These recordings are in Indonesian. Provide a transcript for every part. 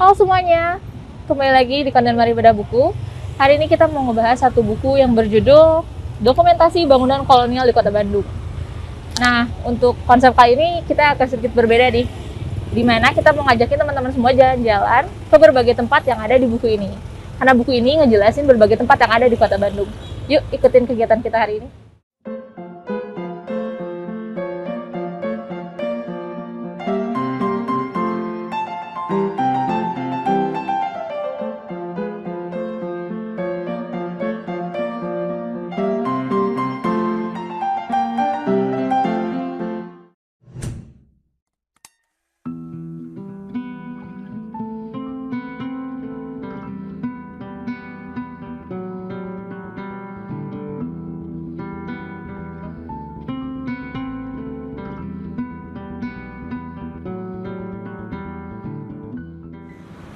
Halo semuanya, kembali lagi di konten Mari Bedah Buku. Hari ini kita mau ngebahas satu buku yang berjudul Dokumentasi Bangunan Kolonial di Kota Bandung. Nah, untuk konsep kali ini kita akan sedikit berbeda nih, di mana kita mau ngajakin teman-teman semua jalan-jalan ke berbagai tempat yang ada di buku ini. Karena buku ini ngejelasin berbagai tempat yang ada di Kota Bandung. Yuk ikutin kegiatan kita hari ini.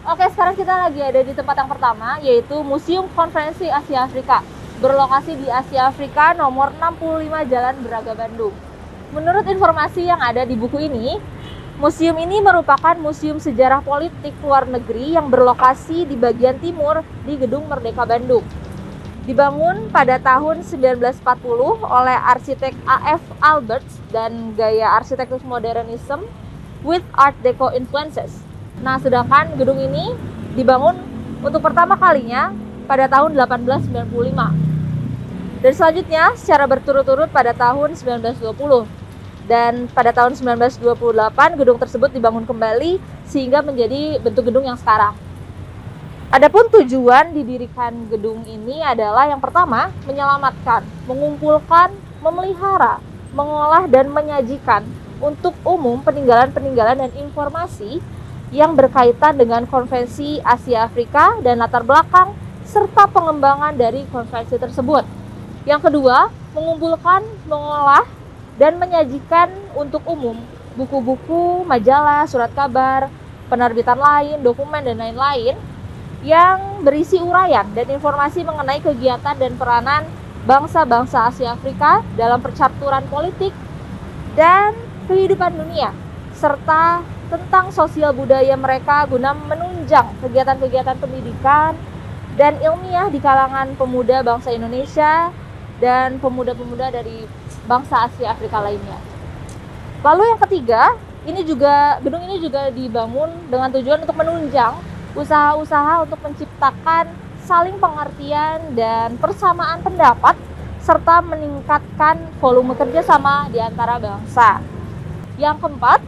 Oke, sekarang kita lagi ada di tempat yang pertama, yaitu Museum Konferensi Asia Afrika, berlokasi di Asia Afrika nomor 65 Jalan Braga, Bandung. Menurut informasi yang ada di buku ini, museum ini merupakan museum sejarah politik luar negeri yang berlokasi di bagian timur di Gedung Merdeka Bandung. Dibangun pada tahun 1940 oleh arsitek A.F. Alberts dan gaya arsitektur modernisme with Art Deco influences. Nah, sedangkan gedung ini dibangun untuk pertama kalinya pada tahun 1895. Dan selanjutnya secara berturut-turut pada tahun 1920. Dan pada tahun 1928 gedung tersebut dibangun kembali sehingga menjadi bentuk gedung yang sekarang. Adapun tujuan didirikan gedung ini adalah yang pertama, menyelamatkan, mengumpulkan, memelihara, mengolah dan menyajikan untuk umum peninggalan-peninggalan dan informasi yang berkaitan dengan konvensi Asia Afrika dan latar belakang serta pengembangan dari konvensi tersebut. Yang kedua, mengumpulkan, mengolah, dan menyajikan untuk umum buku-buku, majalah, surat kabar, penerbitan lain, dokumen, dan lain-lain yang berisi uraian dan informasi mengenai kegiatan dan peranan bangsa-bangsa Asia Afrika dalam percaturan politik dan kehidupan dunia, serta tentang sosial budaya mereka guna menunjang kegiatan-kegiatan pendidikan dan ilmiah di kalangan pemuda bangsa Indonesia dan pemuda-pemuda dari bangsa Asia Afrika lainnya. Lalu yang ketiga, gedung ini juga dibangun dengan tujuan untuk menunjang usaha-usaha untuk menciptakan saling pengertian dan persamaan pendapat serta meningkatkan volume kerjasama di antara bangsa. Yang keempat,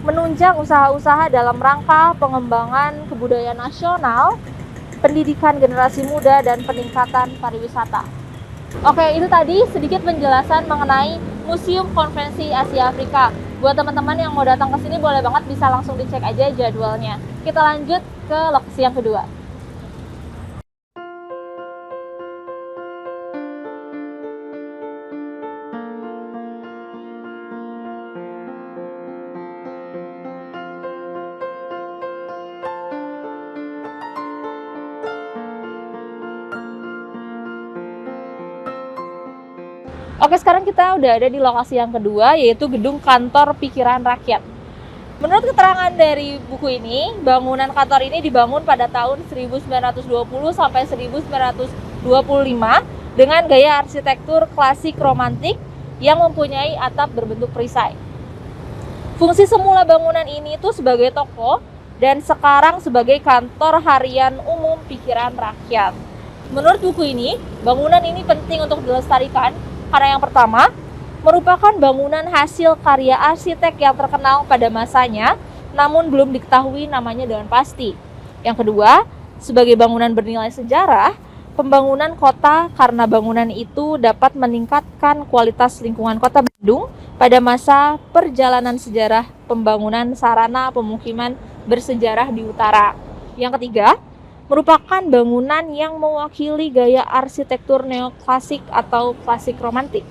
menunjang usaha-usaha dalam rangka pengembangan kebudayaan nasional, pendidikan generasi muda, dan peningkatan pariwisata. Oke, itu tadi sedikit penjelasan mengenai Museum Konferensi Asia Afrika. Buat teman-teman yang mau datang ke sini, boleh banget bisa langsung dicek aja jadwalnya. Kita lanjut ke lokasi yang kedua. Oke, sekarang kita udah ada di lokasi yang kedua, yaitu Gedung Kantor Pikiran Rakyat. Menurut keterangan dari buku ini, bangunan kantor ini dibangun pada tahun 1920 sampai 1925 dengan gaya arsitektur klasik romantik yang mempunyai atap berbentuk perisai. Fungsi semula bangunan ini itu sebagai toko dan sekarang sebagai kantor harian umum pikiran rakyat. Menurut buku ini, bangunan ini penting untuk dilestarikan karena yang pertama, merupakan bangunan hasil karya arsitek yang terkenal pada masanya, namun belum diketahui namanya dengan pasti. Yang kedua, sebagai bangunan bernilai sejarah, pembangunan kota karena bangunan itu dapat meningkatkan kualitas lingkungan kota Bandung pada masa perjalanan sejarah pembangunan sarana pemukiman bersejarah di utara. Yang ketiga, merupakan bangunan yang mewakili gaya arsitektur neoklasik atau klasik romantik.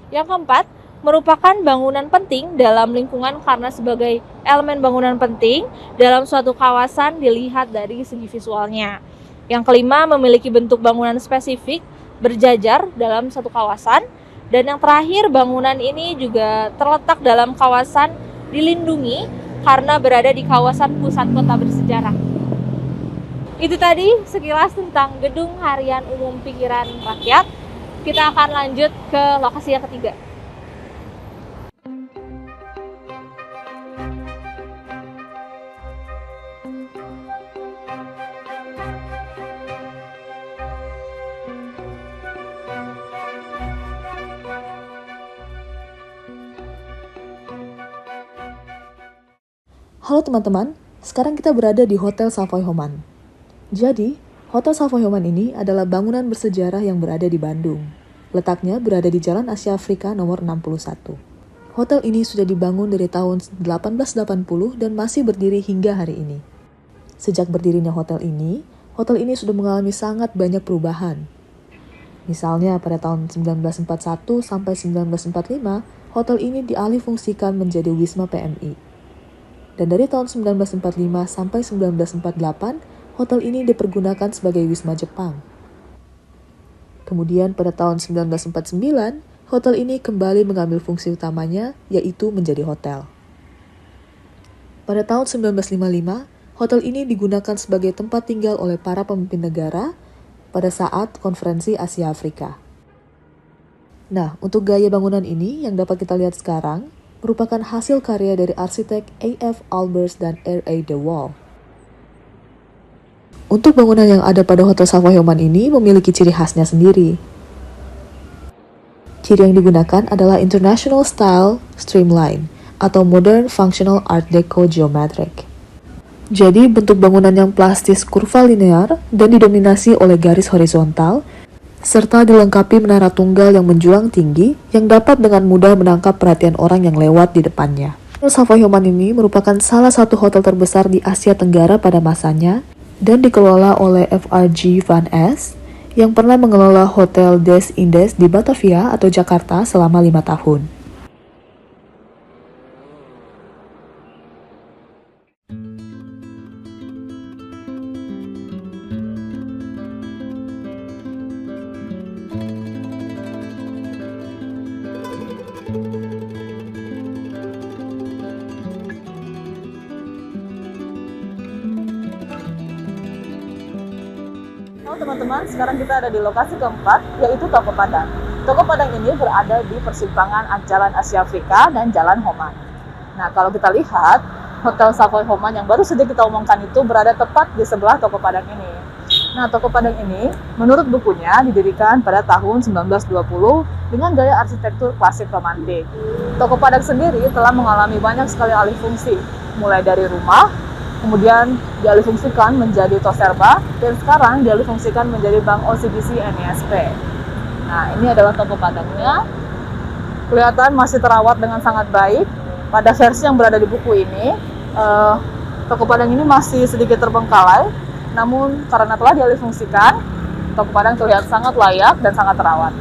Yang keempat, merupakan bangunan penting dalam lingkungan karena sebagai elemen bangunan penting dalam suatu kawasan dilihat dari segi visualnya. Yang kelima, memiliki bentuk bangunan spesifik berjajar dalam satu kawasan. Dan yang terakhir, bangunan ini juga terletak dalam kawasan dilindungi karena berada di kawasan pusat kota bersejarah. Itu tadi sekilas tentang Gedung Harian Umum Pikiran Rakyat. Kita akan lanjut ke lokasi yang ketiga. Halo teman-teman, sekarang kita berada di Hotel Savoy Homan. Jadi, Hotel Savoy Homan ini adalah bangunan bersejarah yang berada di Bandung. Letaknya berada di Jalan Asia Afrika nomor 61. Hotel ini sudah dibangun dari tahun 1880 dan masih berdiri hingga hari ini. Sejak berdirinya hotel ini sudah mengalami sangat banyak perubahan. Misalnya pada tahun 1941 sampai 1945, hotel ini dialihfungsikan menjadi Wisma PMI. Dan dari tahun 1945 sampai 1948, hotel ini dipergunakan sebagai Wisma Jepang. Kemudian pada tahun 1949, hotel ini kembali mengambil fungsi utamanya, yaitu menjadi hotel. Pada tahun 1955, hotel ini digunakan sebagai tempat tinggal oleh para pemimpin negara pada saat konferensi Asia Afrika. Nah, untuk gaya bangunan ini yang dapat kita lihat sekarang, merupakan hasil karya dari arsitek A.F. Albers dan R.A. De Waal. Untuk bangunan yang ada pada Hotel Savoy Homan ini memiliki ciri khasnya sendiri. Ciri yang digunakan adalah International Style Streamline atau Modern Functional Art Deco Geometric. Jadi bentuk bangunan yang plastis kurva linear dan didominasi oleh garis horizontal, serta dilengkapi menara tunggal yang menjulang tinggi yang dapat dengan mudah menangkap perhatian orang yang lewat di depannya. Hotel Savoy Homan ini merupakan salah satu hotel terbesar di Asia Tenggara pada masanya dan dikelola oleh F.R.G. Van Es yang pernah mengelola Hotel Des Indes di Batavia atau Jakarta selama 5 tahun. Teman-teman, sekarang kita ada di lokasi keempat, yaitu Toko Padang. Toko Padang ini berada di persimpangan Jalan Asia Afrika dan Jalan Homan. Nah, kalau kita lihat, Hotel Savoy Homan yang baru saja kita omongkan itu berada tepat di sebelah Toko Padang ini. Nah, Toko Padang ini, menurut bukunya, didirikan pada tahun 1920 dengan gaya arsitektur klasik romantik. Toko Padang sendiri telah mengalami banyak sekali alih fungsi, mulai dari rumah, kemudian dialihfungsikan menjadi Toserba, dan sekarang dialihfungsikan menjadi Bank OCBC NISP. Nah, ini adalah Toko Padangnya. Kelihatan masih terawat dengan sangat baik. Pada versi yang berada di buku ini, Toko Padang ini masih sedikit terbengkalai, namun karena telah dialihfungsikan, Toko Padang terlihat sangat layak dan sangat terawat.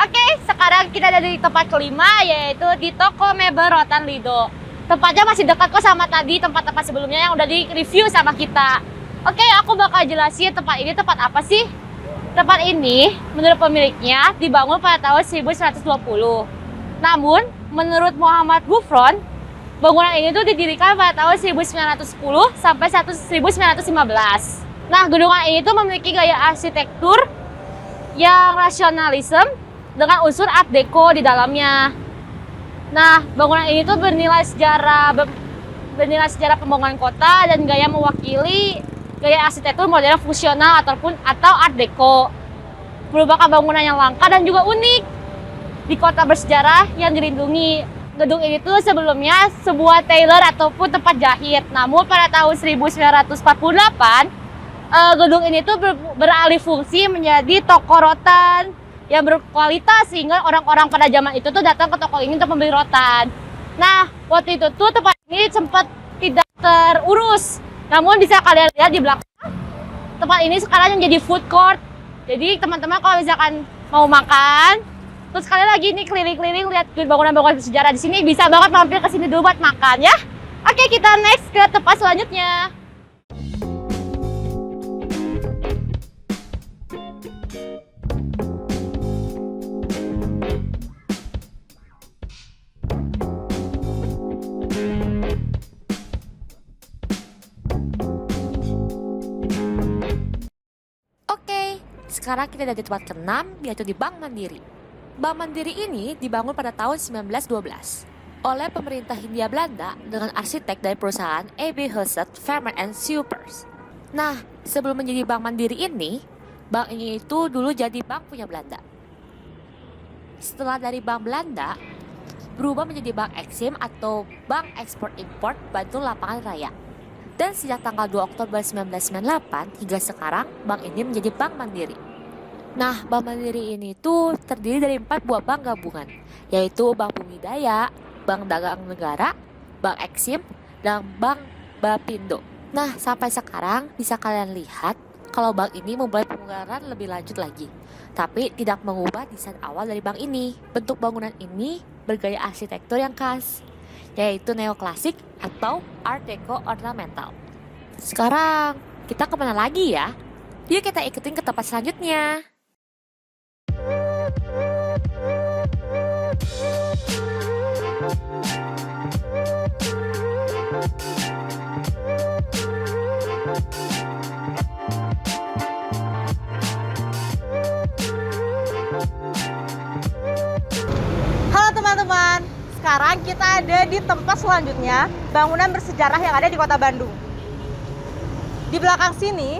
Oke, sekarang kita ada di tempat kelima, yaitu di Toko Mebel Rotan Lido. Tempatnya masih dekat kok sama tadi tempat-tempat sebelumnya yang udah di-review sama kita. Oke, aku bakal jelasin tempat ini tempat apa sih? Tempat ini, menurut pemiliknya, dibangun pada tahun 1920. Namun, menurut Muhammad Gufron, bangunan ini tuh didirikan pada tahun 1910 sampai 1915. Nah, gedungan ini tuh memiliki gaya arsitektur yang rasionalisme dengan unsur Art Deco di dalamnya. Nah, bangunan ini tuh bernilai sejarah pembangunan kota dan gaya mewakili gaya arsitektur modern fungsional atau Art Deco. Merupakan bangunan yang langka dan juga unik di kota bersejarah yang dilindungi. Gedung ini tuh sebelumnya sebuah tailor ataupun tempat jahit. Namun pada tahun 1948, gedung ini tuh beralih fungsi menjadi toko rotan yang berkualitas, sehingga orang-orang pada zaman itu tuh datang ke toko ini untuk membeli rotan. Nah, waktu itu tuh tempat ini sempat tidak terurus. Namun bisa kalian lihat di belakang, tempat ini sekarang menjadi food court. Jadi teman-teman kalau misalkan mau makan, Terus kalian lagi nih keliling-keliling lihat bangunan-bangunan bersejarah di sini, bisa banget mampir ke sini dulu buat makan ya. Oke, kita next ke tempat selanjutnya. Oke, sekarang kita ada di tempat ke-6, yaitu di Bank Mandiri. Bank Mandiri ini dibangun pada tahun 1912 oleh pemerintah Hindia Belanda dengan arsitek dari perusahaan A.B. Hulset, Vermeer and Schuppers. Nah, sebelum menjadi Bank Mandiri ini, bank ini itu dulu jadi bank punya Belanda. Setelah dari Bank Belanda, berubah menjadi Bank Eksim atau Bank Ekspor Import Bantul Lapangan Raya. Dan sejak tanggal 2 Oktober 1998 hingga sekarang, bank ini menjadi Bank Mandiri. Nah, Bank Mandiri ini tuh terdiri dari 4 buah bank gabungan, yaitu Bank Bumidaya, Bank Dagang Negara, Bank Eksim, dan Bank Bapindo. Nah, sampai sekarang bisa kalian lihat kalau bank ini memulai pemekaran lebih lanjut lagi, tapi tidak mengubah desain awal dari bank ini. Bentuk bangunan ini bergaya arsitektur yang khas, yaitu neoklasik atau Art Deco ornamental. Sekarang, kita kemana lagi ya? Yuk kita ikutin ke tempat selanjutnya. Halo teman-teman, sekarang kita ada di tempat selanjutnya, bangunan bersejarah yang ada di Kota Bandung. Di belakang sini,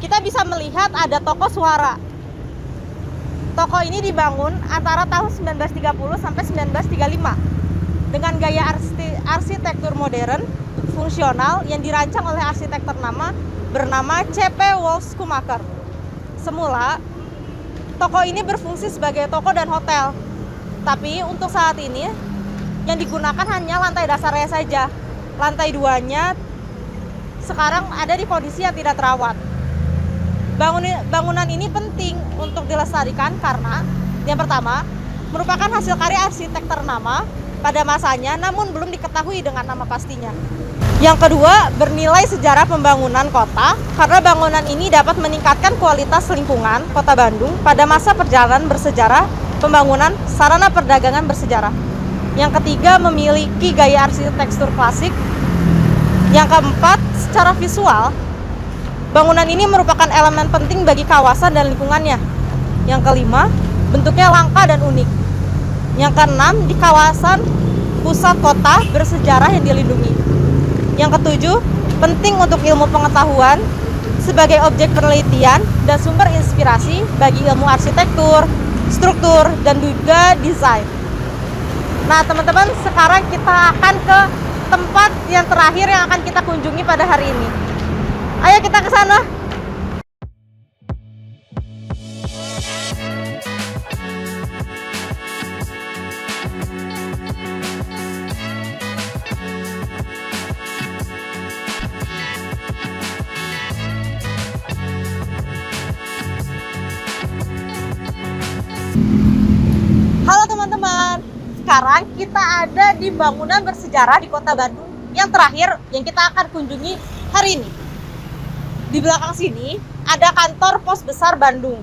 kita bisa melihat ada toko Suara. Toko ini dibangun antara tahun 1930 sampai 1935 dengan gaya arsitektur modern, fungsional yang dirancang oleh arsitek ternama bernama C.P. Wolf Schumacher. Semula, toko ini berfungsi sebagai toko dan hotel. Tapi untuk saat ini, yang digunakan hanya lantai dasarnya saja. Lantai 2-nya sekarang ada di kondisi yang tidak terawat. Bangunan ini penting untuk dilestarikan karena yang pertama, merupakan hasil karya arsitek ternama pada masanya namun belum diketahui dengan nama pastinya. Yang kedua, bernilai sejarah pembangunan kota karena bangunan ini dapat meningkatkan kualitas lingkungan Kota Bandung pada masa perjalanan bersejarah pembangunan sarana perdagangan bersejarah. Yang ketiga, memiliki gaya arsitektur klasik. Yang keempat, secara visual, bangunan ini merupakan elemen penting bagi kawasan dan lingkungannya. Yang kelima, bentuknya langka dan unik. Yang keenam, di kawasan pusat kota bersejarah yang dilindungi. Yang ketujuh, penting untuk ilmu pengetahuan sebagai objek penelitian dan sumber inspirasi bagi ilmu arsitektur, struktur, dan juga desain. Nah teman-teman, sekarang kita akan ke tempat yang terakhir yang akan kita kunjungi pada hari ini. Ayo kita ke sana. Halo teman-teman, sekarang kita ada di bangunan bersejarah di Kota Bandung yang terakhir yang kita akan kunjungi hari ini. Di belakang sini ada kantor pos besar Bandung.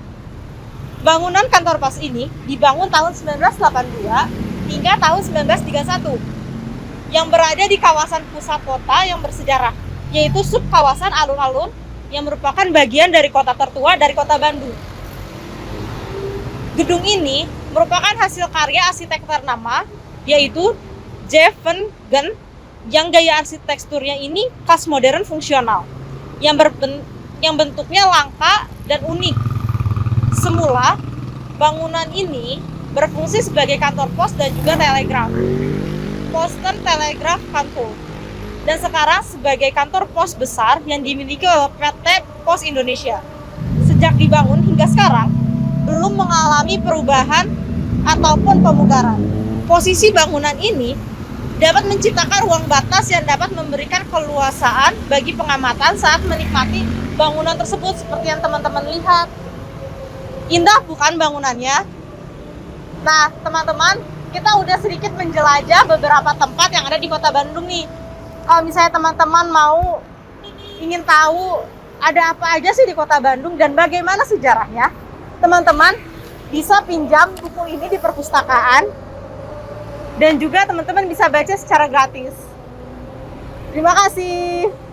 Bangunan kantor pos ini dibangun tahun 1982 hingga tahun 1931 yang berada di kawasan pusat kota yang bersejarah, yaitu sub kawasan alun-alun yang merupakan bagian dari kota tertua dari Kota Bandung. Gedung ini merupakan hasil karya arsitek ternama, yaitu J. Van Gen, yang gaya arsitekturnya ini khas modern fungsional, yang bentuknya langka dan unik. Semula, bangunan ini berfungsi sebagai kantor pos dan juga telegraf, Posten Telegraf Kantor, dan sekarang sebagai kantor pos besar yang dimiliki oleh PT Pos Indonesia. Sejak dibangun hingga sekarang, belum mengalami perubahan ataupun pemugaran. Posisi bangunan ini dapat menciptakan ruang batas yang dapat memberikan keluasaan bagi pengamatan saat menikmati bangunan tersebut. Seperti yang teman-teman lihat, indah bukan bangunannya? Nah, teman-teman, kita udah sedikit menjelajah beberapa tempat yang ada di Kota Bandung nih. Kalau misalnya teman-teman mau ingin tahu ada apa aja sih di Kota Bandung dan bagaimana sejarahnya, teman-teman bisa pinjam buku ini di perpustakaan dan juga teman-teman bisa baca secara gratis. Terima kasih.